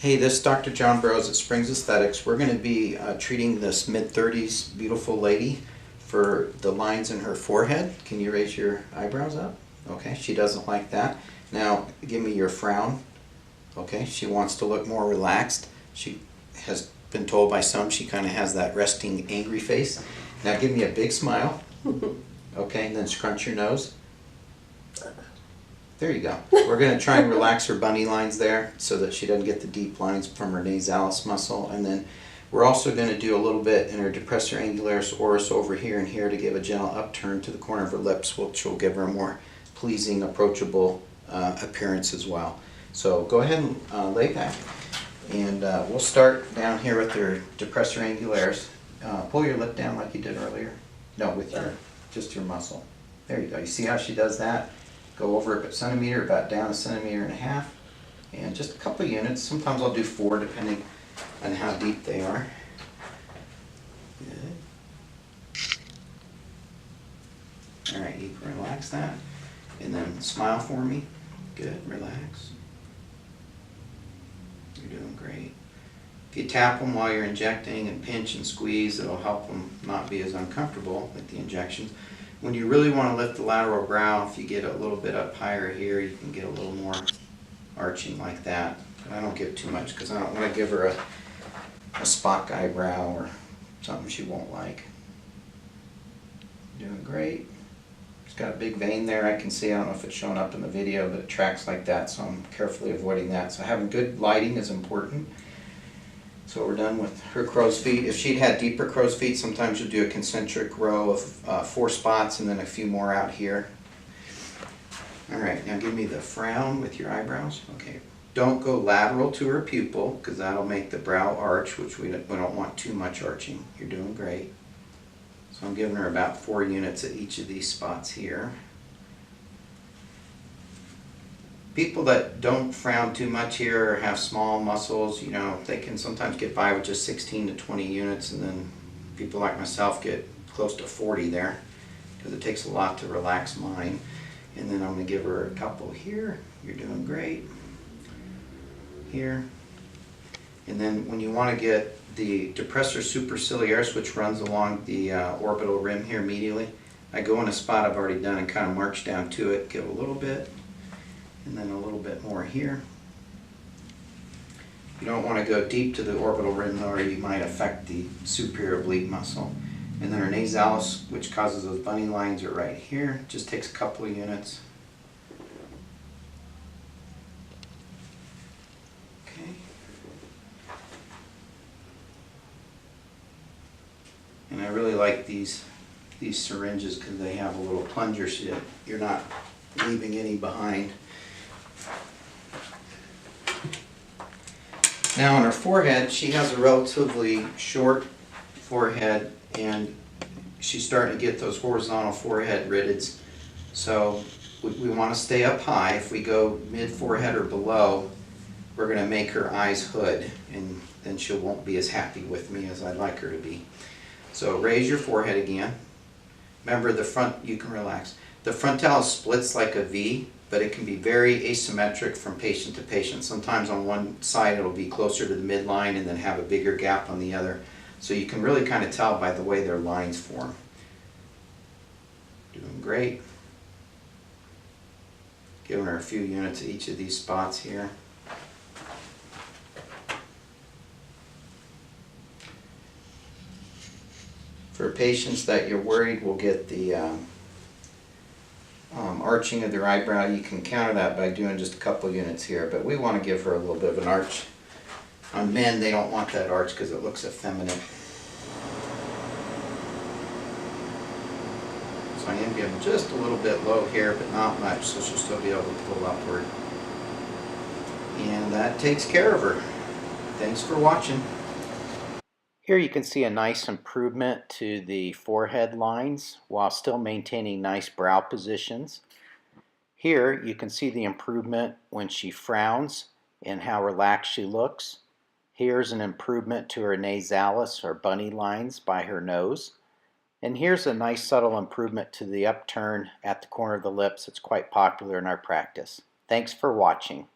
Hey, this is Dr. John Burroughs at Springs Aesthetics. We're going to be treating this mid-30s beautiful lady for the lines in her forehead. Can you raise your eyebrows up? Okay, she doesn't like that. Now, give me your frown. Okay, she wants to look more relaxed. She has been told by some she kind of has that resting, angry face. Now, give me a big smile. Okay, and then scrunch your nose. There you go. We're going to try and relax her bunny lines there so that she doesn't get the deep lines from her nasalis muscle. And then we're also going to do a little bit in her Depressor, Angularis, Oris over here and here to give a gentle upturn to the corner of her lips, which will give her a more pleasing, approachable appearance as well. So go ahead and lay back. And we'll start down here with her Depressor Angularis. Pull your lip down like you did earlier. No, with just your muscle. There you go. You see how she does that? Go over a centimeter, about down 1.5 centimeters, and just a couple of units. Sometimes I'll do 4 depending on how deep they are. Good. All right, you can relax that. And then smile for me. Good, relax. You're doing great. If you tap them while you're injecting and pinch and squeeze, it'll help them not be as uncomfortable with the injections. When you really want to lift the lateral brow, if you get a little bit up higher here, you can get a little more arching like that. But I don't give too much because I don't want to give her a Spock eyebrow or something she won't like. Doing great. It's got a big vein there I can see. I don't know if it's showing up in the video, but it tracks like that, so I'm carefully avoiding that. So having good lighting is important. So we're done with her crow's feet. If she'd had deeper crow's feet, sometimes you'll do a concentric row of 4 spots and then a few more out here. All right, now give me the frown with your eyebrows. Okay, don't go lateral to her pupil because that'll make the brow arch, which we don't want too much arching. You're doing great. So I'm giving her about 4 units at each of these spots here. People that don't frown too much here or have small muscles, you know, they can sometimes get by with just 16 to 20 units, and then people like myself get close to 40 there because it takes a lot to relax mine. And then I'm going to give her a couple here. You're doing great. Here. And then when you want to get the Depressor Superciliaris, which runs along the orbital rim here medially, I go in a spot I've already done and kind of march down to it, give a little bit. And then a little bit more here. You don't want to go deep to the orbital rim though, or you might affect the superior oblique muscle. And then our nasalis, which causes those bunny lines, are right here. Just takes a couple of units. Okay. And I really like these syringes because they have a little plunger so that you're not leaving any behind. Now on her forehead, she has a relatively short forehead and she's starting to get those horizontal forehead ridges. So we want to stay up high. If we go mid-forehead or below, we're going to make her eyes hood and then she won't be as happy with me as I'd like her to be. So raise your forehead again. Remember the front, you can relax. The frontalis splits like a V, but it can be very asymmetric from patient to patient. Sometimes on one side it'll be closer to the midline and then have a bigger gap on the other. So you can really kind of tell by the way their lines form. Doing great. Giving her a few units at each of these spots here. For patients that you're worried will get the arching of their eyebrow, you can counter that by doing just a couple units here, but we want to give her a little bit of an arch. On men, they don't want that arch because it looks effeminate. So I am giving just a little bit low here, but not much, so she'll still be able to pull upward. And that takes care of her. Thanks for watching. Here you can see a nice improvement to the forehead lines while still maintaining nice brow positions. Here you can see the improvement when she frowns and how relaxed she looks. Here's an improvement to her nasalis or bunny lines by her nose. And here's a nice subtle improvement to the upturn at the corner of the lips. It's quite popular in our practice. Thanks for watching.